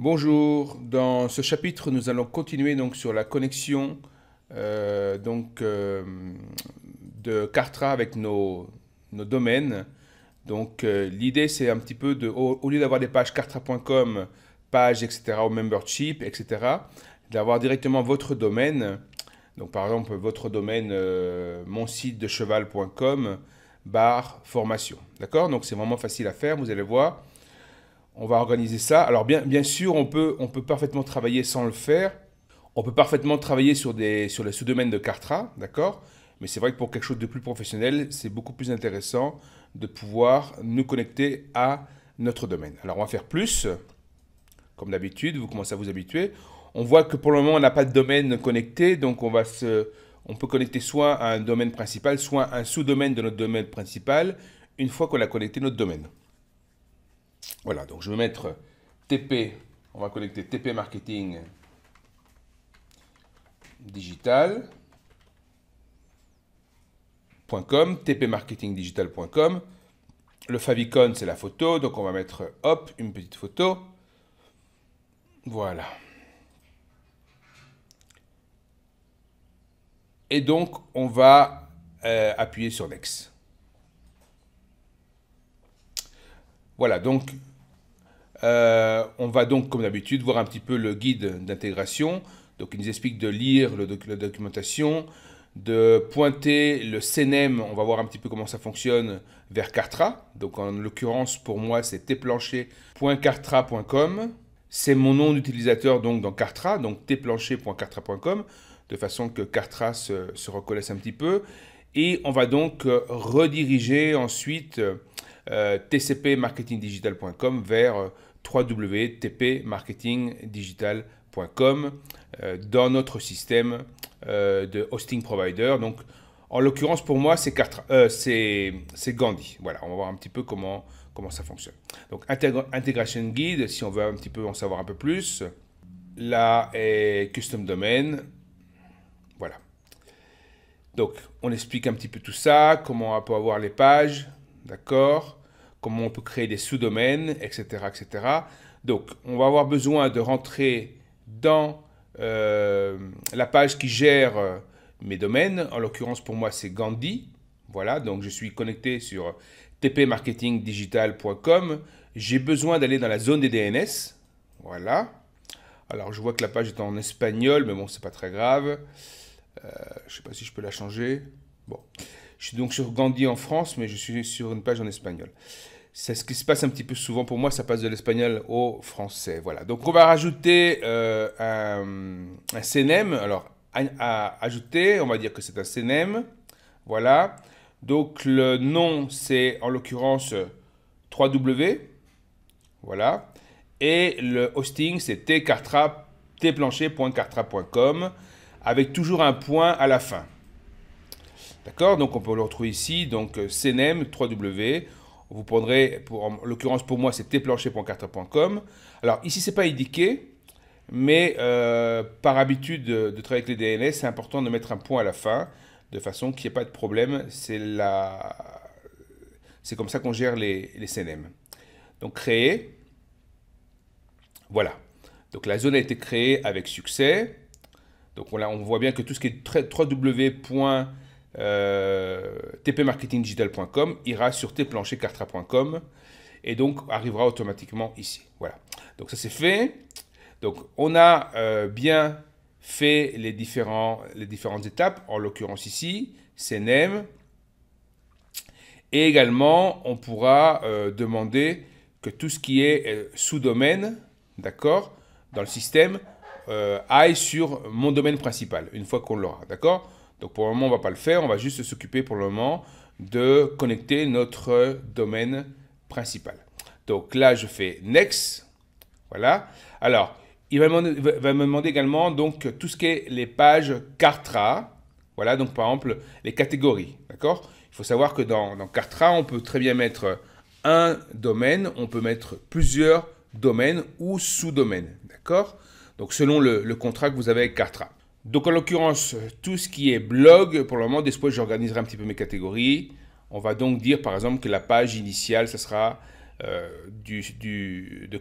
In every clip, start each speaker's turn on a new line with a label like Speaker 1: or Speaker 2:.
Speaker 1: Bonjour, dans ce chapitre nous allons continuer donc sur la connexion de Kartra avec nos domaines. Donc l'idée c'est un petit peu de, au lieu d'avoir des pages kartra.com, pages etc. au membership etc. d'avoir directement votre domaine. Donc par exemple votre domaine monsitedecheval.com /formation. D'accord? Donc c'est vraiment facile à faire, vous allez voir. On va organiser ça. Alors bien sûr, on peut parfaitement travailler sans le faire. On peut parfaitement travailler sur les sous-domaines de Kartra, d'accord? Mais c'est vrai que pour quelque chose de plus professionnel, c'est beaucoup plus intéressant de pouvoir nous connecter à notre domaine. Alors on va faire plus, comme d'habitude, vous commencez à vous habituer. On voit que pour le moment, on n'a pas de domaine connecté, donc on peut connecter soit à un domaine principal, soit un sous-domaine de notre domaine principal, une fois qu'on a connecté notre domaine. Voilà, donc je vais mettre TP, on va connecter TP Marketing Digital.com, tpmarketingdigital.com. Le favicon, c'est la photo, donc on va mettre, hop, une petite photo. Voilà. Et donc, on va appuyer sur Next. Voilà, donc on va donc, comme d'habitude, voir un petit peu le guide d'intégration. Donc, il nous explique de lire la documentation, de pointer le CNEM, on va voir un petit peu comment ça fonctionne, vers Kartra. Donc, en l'occurrence, pour moi, c'est tplancher.kartra.com. C'est mon nom d'utilisateur donc dans Kartra, donc tplancher.kartra.com, de façon que Kartra se reconnaisse un petit peu. Et on va donc rediriger ensuite tcpmarketingdigital.com vers www.tpmarketingdigital.com dans notre système de hosting provider. Donc, en l'occurrence, pour moi, c'est Gandhi. Voilà, on va voir un petit peu comment ça fonctionne. Donc, Integration Guide, si on veut un petit peu en savoir un peu plus. Là est Custom Domain. Voilà. Donc, on explique un petit peu tout ça, comment on peut avoir les pages, d'accord, comment on peut créer des sous-domaines, etc., etc. Donc, on va avoir besoin de rentrer dans la page qui gère mes domaines. En l'occurrence, pour moi, c'est Gandhi. Voilà, donc je suis connecté sur tpmarketingdigital.com. J'ai besoin d'aller dans la zone des DNS. Voilà. Alors, je vois que la page est en espagnol, mais bon, c'est pas très grave. Je ne sais pas si je peux la changer. Bon, je suis donc sur Gandhi en France, mais je suis sur une page en espagnol. C'est ce qui se passe un petit peu souvent pour moi, ça passe de l'espagnol au français. Voilà, donc on va rajouter un CNEM. Alors, à ajouter, on va dire que c'est un CNEM. Voilà, donc le nom, c'est en l'occurrence 3W. Voilà, et le hosting, c'est tplancher.kartra.com avec toujours un point à la fin. D'accord? Donc on peut le retrouver ici, donc CNEM 3W. Vous prendrez, en l'occurrence pour moi, c'est tplancher.kartra.com. Alors ici, c'est pas indiqué, mais par habitude de travailler avec les DNS, c'est important de mettre un point à la fin, de façon qu'il n'y ait pas de problème. C'est comme ça qu'on gère les CNEM. Donc créer. Voilà. Donc la zone a été créée avec succès. Donc là, on voit bien que tout ce qui est www.tpmarketingdigital.com ira sur tplancherkartra.com et donc arrivera automatiquement ici. Voilà. Donc ça c'est fait. Donc on a bien fait les différentes étapes, en l'occurrence ici, CNEM. Et également, on pourra demander que tout ce qui est sous-domaine, d'accord, dans le système, aille sur mon domaine principal, une fois qu'on l'aura, d'accord? Donc pour le moment, on ne va pas le faire, on va juste s'occuper pour le moment de connecter notre domaine principal. Donc là, je fais Next, voilà. Alors, il va me demander également donc tout ce qui est les pages Kartra, voilà, donc par exemple les catégories, d'accord? Il faut savoir que dans Kartra, on peut très bien mettre un domaine, on peut mettre plusieurs domaines ou sous-domaines, d'accord? Donc selon le contrat que vous avez avec Kartra. Donc en l'occurrence, tout ce qui est blog, pour le moment, des fois j'organiserai un petit peu mes catégories. On va donc dire par exemple que la page initiale, ce sera de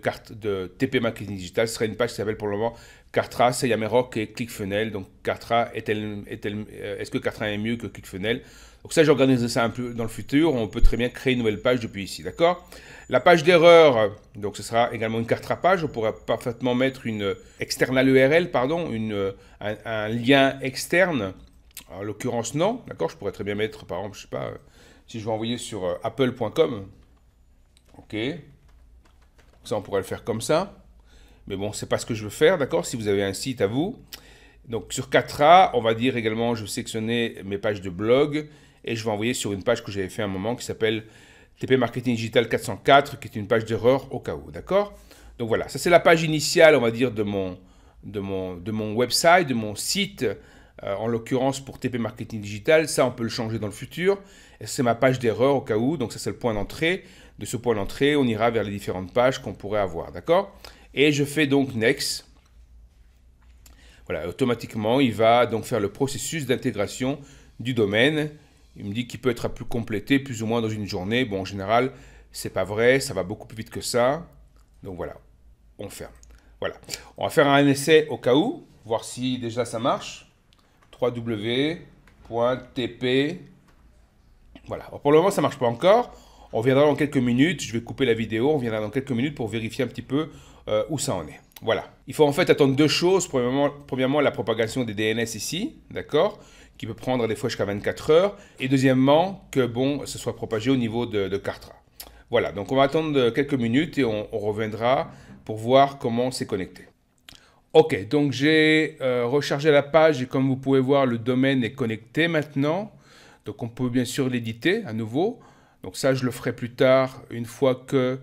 Speaker 1: TP Marketing Digital. Ce sera une page qui s'appelle pour le moment Kartra, Sayamerok et ClickFunnels. Donc Kartra, est-ce que Kartra est mieux que ClickFunnels? Donc ça, j'organise ça un peu dans le futur. On peut très bien créer une nouvelle page depuis ici, d'accord? La page d'erreur, donc ce sera également une Kartra page. On pourra parfaitement mettre une external URL, pardon, un lien externe. En l'occurrence, non, d'accord? Je pourrais très bien mettre, par exemple, je sais pas, si je vais envoyer sur apple.com, ok, ça on pourrait le faire comme ça, mais bon, c'est pas ce que je veux faire, d'accord? Si vous avez un site à vous, donc sur Kartra, on va dire également, je vais sélectionner mes pages de blog et je vais envoyer sur une page que j'avais fait un moment qui s'appelle TP Marketing Digital 404, qui est une page d'erreur au cas où, d'accord? Donc voilà, ça c'est la page initiale, on va dire, de mon website, de mon site. En l'occurrence pour TP Marketing Digital, ça on peut le changer dans le futur. C'est ma page d'erreur au cas où, donc ça c'est le point d'entrée. De ce point d'entrée, on ira vers les différentes pages qu'on pourrait avoir, d'accord? Et je fais donc Next. Voilà, automatiquement, il va donc faire le processus d'intégration du domaine. Il me dit qu'il peut être complété plus ou moins dans une journée. Bon, en général, c'est pas vrai, ça va beaucoup plus vite que ça. Donc voilà, on ferme. Voilà, on va faire un essai au cas où, voir si déjà ça marche. www.tp. Voilà. Alors pour le moment, ça ne marche pas encore. On viendra dans quelques minutes. Je vais couper la vidéo. On viendra dans quelques minutes pour vérifier un petit peu où ça en est. Voilà. Il faut en fait attendre deux choses. Premièrement, la propagation des DNS ici, d'accord, qui peut prendre des fois jusqu'à 24 heures. Et deuxièmement, que bon, ce soit propagé au niveau de Kartra. Voilà. Donc on va attendre quelques minutes et on reviendra pour voir comment c'est connecté. Ok, donc j'ai rechargé la page et comme vous pouvez voir, le domaine est connecté maintenant. Donc on peut bien sûr l'éditer à nouveau. Donc ça, je le ferai plus tard, une fois que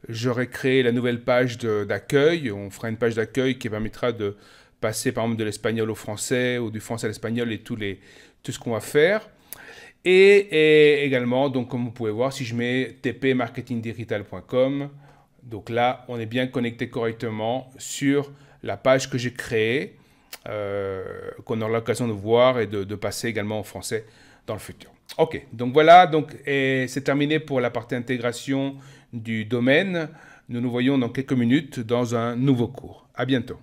Speaker 1: j'aurai créé la nouvelle page d'accueil. On fera une page d'accueil qui permettra de passer par exemple de l'espagnol au français ou du français à l'espagnol et tout ce qu'on va faire. Et également, donc comme vous pouvez voir, si je mets tpmarketingdigital.com, donc là, on est bien connecté correctement sur la page que j'ai créée, qu'on aura l'occasion de voir et de passer également en français dans le futur. Ok, donc voilà, c'est terminé pour la partie intégration du domaine. Nous nous voyons dans quelques minutes dans un nouveau cours. À bientôt.